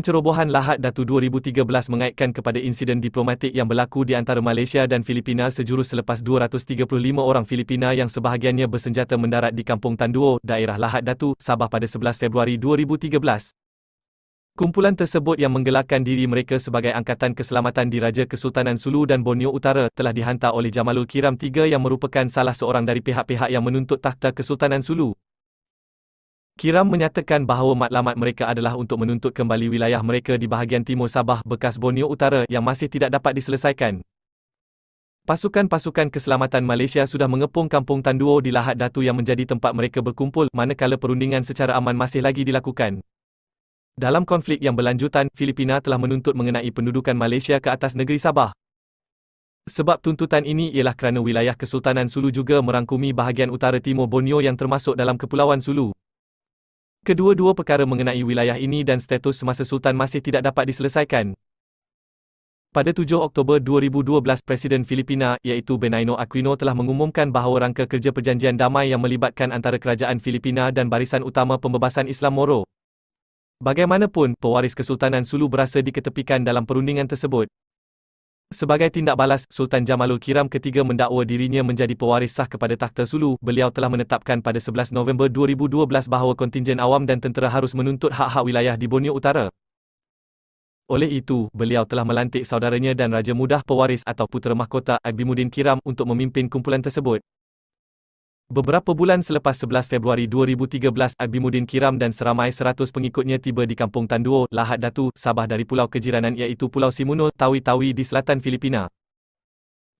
Pencerobohan Lahad Datu 2013 mengaitkan kepada insiden diplomatik yang berlaku di antara Malaysia dan Filipina sejurus selepas 235 orang Filipina yang sebahagiannya bersenjata mendarat di Kampung Tanduo, daerah Lahad Datu, Sabah pada 11 Februari 2013. Kumpulan tersebut yang menggelarkan diri mereka sebagai Angkatan Keselamatan Diraja Kesultanan Sulu dan Borneo Utara telah dihantar oleh Jamalul Kiram III yang merupakan salah seorang dari pihak-pihak yang menuntut takhta Kesultanan Sulu. Kiram menyatakan bahawa matlamat mereka adalah untuk menuntut kembali wilayah mereka di bahagian timur Sabah bekas Borneo Utara yang masih tidak dapat diselesaikan. Pasukan-pasukan keselamatan Malaysia sudah mengepung Kampung Tanduo di Lahad Datu yang menjadi tempat mereka berkumpul manakala perundingan secara aman masih lagi dilakukan. Dalam konflik yang berlanjutan, Filipina telah menuntut mengenai pendudukan Malaysia ke atas negeri Sabah. Sebab tuntutan ini ialah kerana wilayah Kesultanan Sulu juga merangkumi bahagian utara timur Borneo yang termasuk dalam Kepulauan Sulu. Kedua-dua perkara mengenai wilayah ini dan status semasa Sultan masih tidak dapat diselesaikan. Pada 7 Oktober 2012, Presiden Filipina, iaitu Benigno Aquino telah mengumumkan bahawa rangka kerja perjanjian damai yang melibatkan antara kerajaan Filipina dan Barisan Utama Pembebasan Islam Moro. Bagaimanapun, pewaris Kesultanan Sulu berasa diketepikan dalam perundingan tersebut. Sebagai tindak balas, Sultan Jamalul Kiram III mendakwa dirinya menjadi pewaris sah kepada takhta Sulu. Beliau telah menetapkan pada 11 November 2012 bahawa kontingen awam dan tentera harus menuntut hak-hak wilayah di Borneo Utara. Oleh itu, beliau telah melantik saudaranya dan Raja Mudah Pewaris atau Putera Mahkota Abimuddin Kiram untuk memimpin kumpulan tersebut. Beberapa bulan selepas 11 Februari 2013, Abimuddin Kiram dan seramai 100 pengikutnya tiba di Kampung Tanduo, Lahad Datu, Sabah dari pulau kejiranan iaitu Pulau Simunul, Tawi-Tawi di selatan Filipina.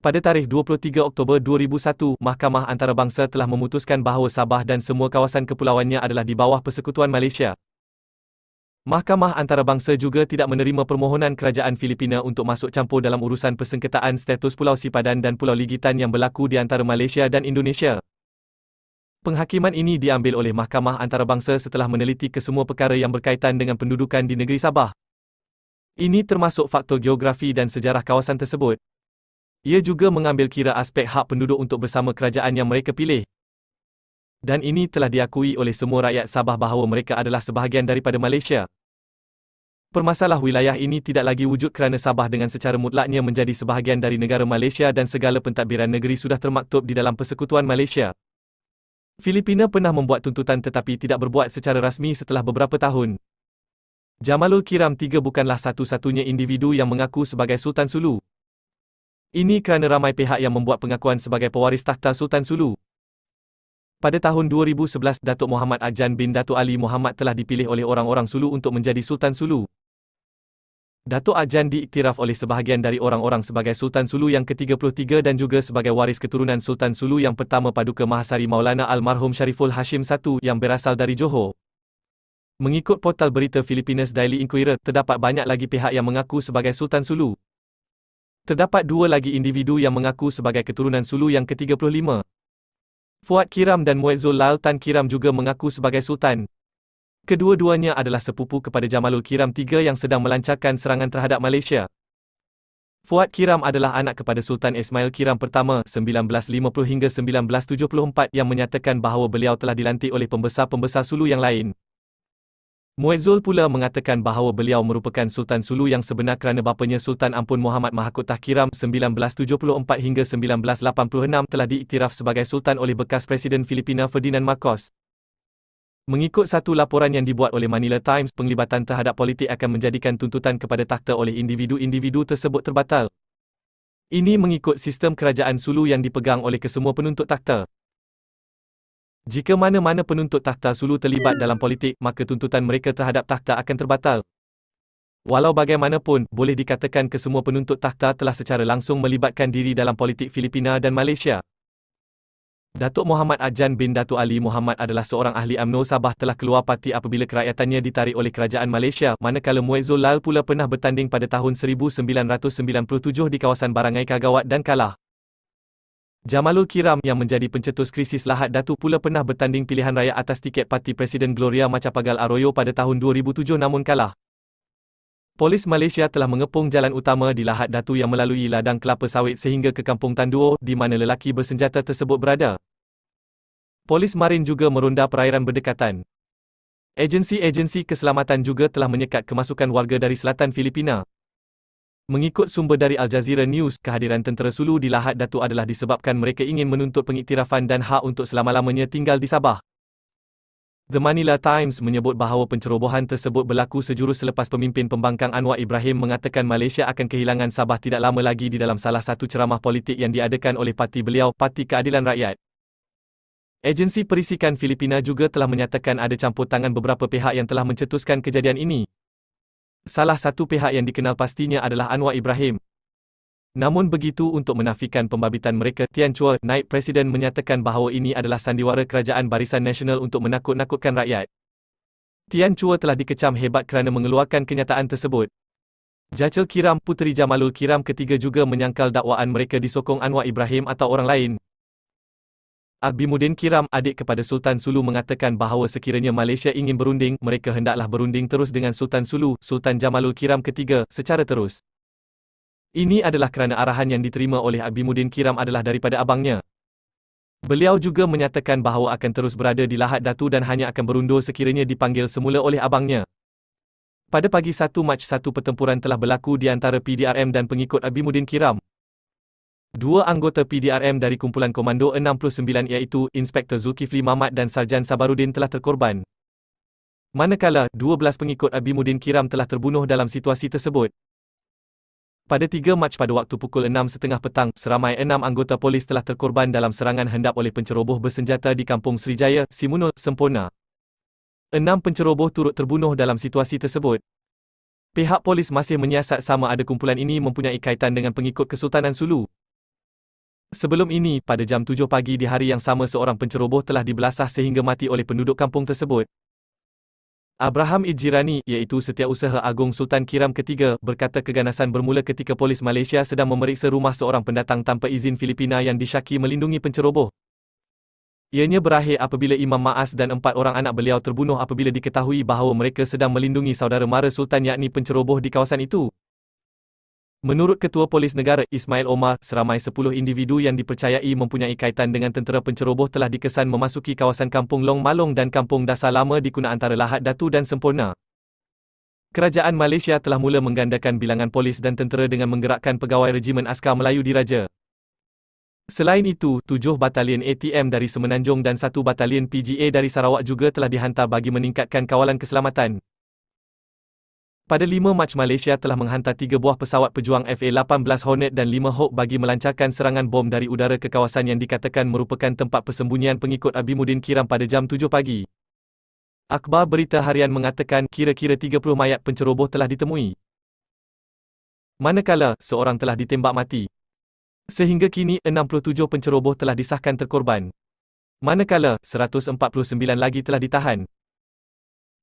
Pada tarikh 23 Oktober 2001, Mahkamah Antarabangsa telah memutuskan bahawa Sabah dan semua kawasan kepulauannya adalah di bawah persekutuan Malaysia. Mahkamah Antarabangsa juga tidak menerima permohonan kerajaan Filipina untuk masuk campur dalam urusan persengketaan status Pulau Sipadan dan Pulau Ligitan yang berlaku di antara Malaysia dan Indonesia. Penghakiman ini diambil oleh Mahkamah Antarabangsa setelah meneliti kesemua perkara yang berkaitan dengan pendudukan di negeri Sabah. Ini termasuk faktor geografi dan sejarah kawasan tersebut. Ia juga mengambil kira aspek hak penduduk untuk bersama kerajaan yang mereka pilih. Dan ini telah diakui oleh semua rakyat Sabah bahawa mereka adalah sebahagian daripada Malaysia. Permasalah wilayah ini tidak lagi wujud kerana Sabah dengan secara mutlaknya menjadi sebahagian dari negara Malaysia dan segala pentadbiran negeri sudah termaktub di dalam Persekutuan Malaysia. Filipina pernah membuat tuntutan tetapi tidak berbuat secara rasmi setelah beberapa tahun. Jamalul Kiram III bukanlah satu-satunya individu yang mengaku sebagai Sultan Sulu. Ini kerana ramai pihak yang membuat pengakuan sebagai pewaris takhta Sultan Sulu. Pada tahun 2011, Datuk Muhammad Ajan bin Datuk Ali Muhammad telah dipilih oleh orang-orang Sulu untuk menjadi Sultan Sulu. Datuk Ajan diiktiraf oleh sebahagian dari orang-orang sebagai Sultan Sulu yang ke-33 dan juga sebagai waris keturunan Sultan Sulu yang pertama Paduka Mahasari Maulana Almarhum Shariful Hashim I yang berasal dari Johor. Mengikut portal berita Filipinas Daily Inquirer, terdapat banyak lagi pihak yang mengaku sebagai Sultan Sulu. Terdapat dua lagi individu yang mengaku sebagai keturunan Sulu yang ke-35. Fuad Kiram dan Muezzul Lal Tan Kiram juga mengaku sebagai Sultan. Kedua-duanya adalah sepupu kepada Jamalul Kiram III yang sedang melancarkan serangan terhadap Malaysia. Fuad Kiram adalah anak kepada Sultan Ismail Kiram pertama 1950 hingga 1974 yang menyatakan bahawa beliau telah dilantik oleh pembesar-pembesar Sulu yang lain. Muezzul pula mengatakan bahawa beliau merupakan Sultan Sulu yang sebenar kerana bapanya Sultan Ampun Muhammad Mahakota Kiram 1974 hingga 1986 telah diiktiraf sebagai Sultan oleh bekas Presiden Filipina Ferdinand Marcos. Mengikut satu laporan yang dibuat oleh Manila Times, penglibatan terhadap politik akan menjadikan tuntutan kepada takhta oleh individu-individu tersebut terbatal. Ini mengikut sistem kerajaan Sulu yang dipegang oleh kesemua penuntut takhta. Jika mana-mana penuntut takhta Sulu terlibat dalam politik, maka tuntutan mereka terhadap takhta akan terbatal. Walau bagaimanapun, boleh dikatakan kesemua penuntut takhta telah secara langsung melibatkan diri dalam politik Filipina dan Malaysia. Datuk Muhammad Ajan bin Datuk Ali Muhammad adalah seorang ahli UMNO Sabah telah keluar parti apabila kerajaatannya ditarik oleh kerajaan Malaysia, manakala Muezzul Lal pula pernah bertanding pada tahun 1997 di kawasan Barangai Kagawad dan kalah. Jamalul Kiram yang menjadi pencetus krisis Lahad Datu pula pernah bertanding pilihan raya atas tiket parti Presiden Gloria Macapagal Arroyo pada tahun 2007 namun kalah. Polis Malaysia telah mengepung jalan utama di Lahad Datu yang melalui ladang kelapa sawit sehingga ke Kampung Tanduo, di mana lelaki bersenjata tersebut berada. Polis Marin juga meronda perairan berdekatan. Agensi-agensi keselamatan juga telah menyekat kemasukan warga dari selatan Filipina. Mengikut sumber dari Al Jazeera News, kehadiran tentera Sulu di Lahad Datu adalah disebabkan mereka ingin menuntut pengiktirafan dan hak untuk selama-lamanya tinggal di Sabah. The Manila Times menyebut bahawa pencerobohan tersebut berlaku sejurus selepas pemimpin pembangkang Anwar Ibrahim mengatakan Malaysia akan kehilangan Sabah tidak lama lagi di dalam salah satu ceramah politik yang diadakan oleh parti beliau, Parti Keadilan Rakyat. Agensi Perisikan Filipina juga telah menyatakan ada campur tangan beberapa pihak yang telah mencetuskan kejadian ini. Salah satu pihak yang dikenal pastinya adalah Anwar Ibrahim. Namun begitu, untuk menafikan pembabitan mereka, Tian Chua, naib presiden, menyatakan bahawa ini adalah sandiwara kerajaan Barisan Nasional untuk menakut-nakutkan rakyat. Tian Chua telah dikecam hebat kerana mengeluarkan kenyataan tersebut. Jachel Kiram, puteri Jamalul Kiram ketiga, juga menyangkal dakwaan mereka disokong Anwar Ibrahim atau orang lain. Abimuddin Kiram, adik kepada Sultan Sulu, mengatakan bahawa sekiranya Malaysia ingin berunding, mereka hendaklah berunding terus dengan Sultan Sulu, Sultan Jamalul Kiram ketiga, secara terus. Ini adalah kerana arahan yang diterima oleh Abimuddin Kiram adalah daripada abangnya. Beliau juga menyatakan bahawa akan terus berada di Lahad Datu dan hanya akan berundur sekiranya dipanggil semula oleh abangnya. Pada pagi 1 Mac, satu pertempuran telah berlaku di antara PDRM dan pengikut Abimuddin Kiram. Dua anggota PDRM dari kumpulan Komando 69 iaitu Inspektor Zulkifli Mamat dan Sarjan Sabarudin telah terkorban. Manakala, 12 pengikut Abimuddin Kiram telah terbunuh dalam situasi tersebut. Pada 3 Mac pada waktu pukul 6.30 petang, seramai 6 anggota polis telah terkorban dalam serangan hendap oleh penceroboh bersenjata di Kampung Srijaya, Simunul, Semporna. 6 penceroboh turut terbunuh dalam situasi tersebut. Pihak polis masih menyiasat sama ada kumpulan ini mempunyai kaitan dengan pengikut Kesultanan Sulu. Sebelum ini, pada jam 7 pagi di hari yang sama, seorang penceroboh telah dibelasah sehingga mati oleh penduduk kampung tersebut. Abraham Ijirani, iaitu Setiausaha Agung Sultan Kiram ketiga, berkata keganasan bermula ketika polis Malaysia sedang memeriksa rumah seorang pendatang tanpa izin Filipina yang disyaki melindungi penceroboh. Ianya berakhir apabila Imam Maas dan 4 orang anak beliau terbunuh apabila diketahui bahawa mereka sedang melindungi saudara mara Sultan yakni penceroboh di kawasan itu. Menurut Ketua Polis Negara, Ismail Omar, seramai 10 individu yang dipercayai mempunyai kaitan dengan tentera penceroboh telah dikesan memasuki kawasan Kampung Long Malong dan Kampung Dasar Lama di kuna antara Lahad Datu dan Semporna. Kerajaan Malaysia telah mula menggandakan bilangan polis dan tentera dengan menggerakkan pegawai Regimen Askar Melayu Diraja. Selain itu, 7 batalion ATM dari Semenanjung dan 1 batalion PGA dari Sarawak juga telah dihantar bagi meningkatkan kawalan keselamatan. Pada 5 Mac, Malaysia telah menghantar 3 buah pesawat pejuang FA-18 Hornet dan 5 Hawk bagi melancarkan serangan bom dari udara ke kawasan yang dikatakan merupakan tempat persembunyian pengikut Abimuddin Kiram pada jam 7 pagi. Akhbar Berita Harian mengatakan kira-kira 30 mayat penceroboh telah ditemui. Manakala, seorang telah ditembak mati. Sehingga kini, 67 penceroboh telah disahkan terkorban. Manakala, 149 lagi telah ditahan.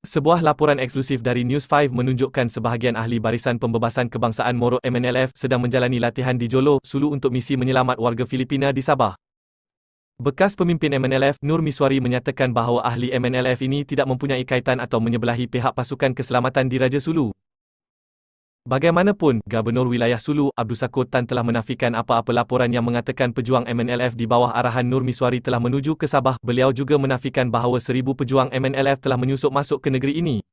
Sebuah laporan eksklusif dari News 5 menunjukkan sebahagian ahli Barisan Pembebasan Kebangsaan Moro MNLF sedang menjalani latihan di Jolo, Sulu untuk misi menyelamat warga Filipina di Sabah. Bekas pemimpin MNLF, Nur Miswari, menyatakan bahawa ahli MNLF ini tidak mempunyai kaitan atau menyebelahi pihak pasukan keselamatan di Raja Sulu. Bagaimanapun, Gubernur Wilayah Sulu, Abdul Sakur Tan, telah menafikan apa-apa laporan yang mengatakan pejuang MNLF di bawah arahan Nur Miswari telah menuju ke Sabah. Beliau juga menafikan bahawa 1000 pejuang MNLF telah menyusup masuk ke negeri ini.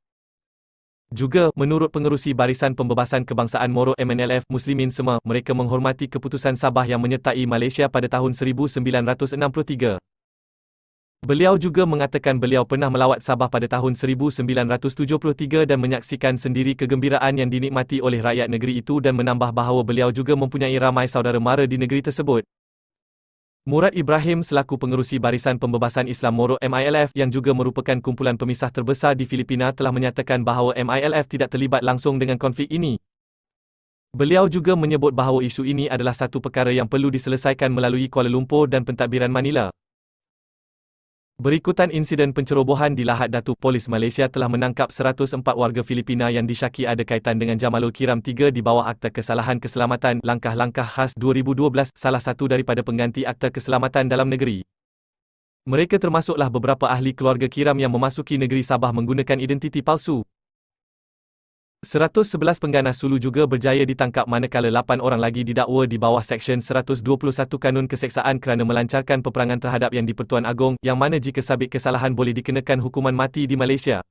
Juga, menurut pengerusi Barisan Pembebasan Kebangsaan Moro MNLF, Muslimin Semua, mereka menghormati keputusan Sabah yang menyertai Malaysia pada tahun 1963. Beliau juga mengatakan beliau pernah melawat Sabah pada tahun 1973 dan menyaksikan sendiri kegembiraan yang dinikmati oleh rakyat negeri itu dan menambah bahawa beliau juga mempunyai ramai saudara mara di negeri tersebut. Murad Ibrahim selaku pengerusi Barisan Pembebasan Islam Moro MILF yang juga merupakan kumpulan pemisah terbesar di Filipina telah menyatakan bahawa MILF tidak terlibat langsung dengan konflik ini. Beliau juga menyebut bahawa isu ini adalah satu perkara yang perlu diselesaikan melalui Kuala Lumpur dan pentadbiran Manila. Berikutan insiden pencerobohan di Lahad Datu, polis Malaysia telah menangkap 104 warga Filipina yang disyaki ada kaitan dengan Jamalul Kiram III di bawah Akta Kesalahan Keselamatan Langkah-Langkah Khas 2012, salah satu daripada pengganti Akta Keselamatan Dalam Negeri. Mereka termasuklah beberapa ahli keluarga Kiram yang memasuki negeri Sabah menggunakan identiti palsu. 111 pengganas Sulu juga berjaya ditangkap manakala 8 orang lagi didakwa di bawah Seksyen 121 Kanun Keseksaan kerana melancarkan peperangan terhadap Yang di-Pertuan Agong, yang mana jika sabit kesalahan boleh dikenakan hukuman mati di Malaysia.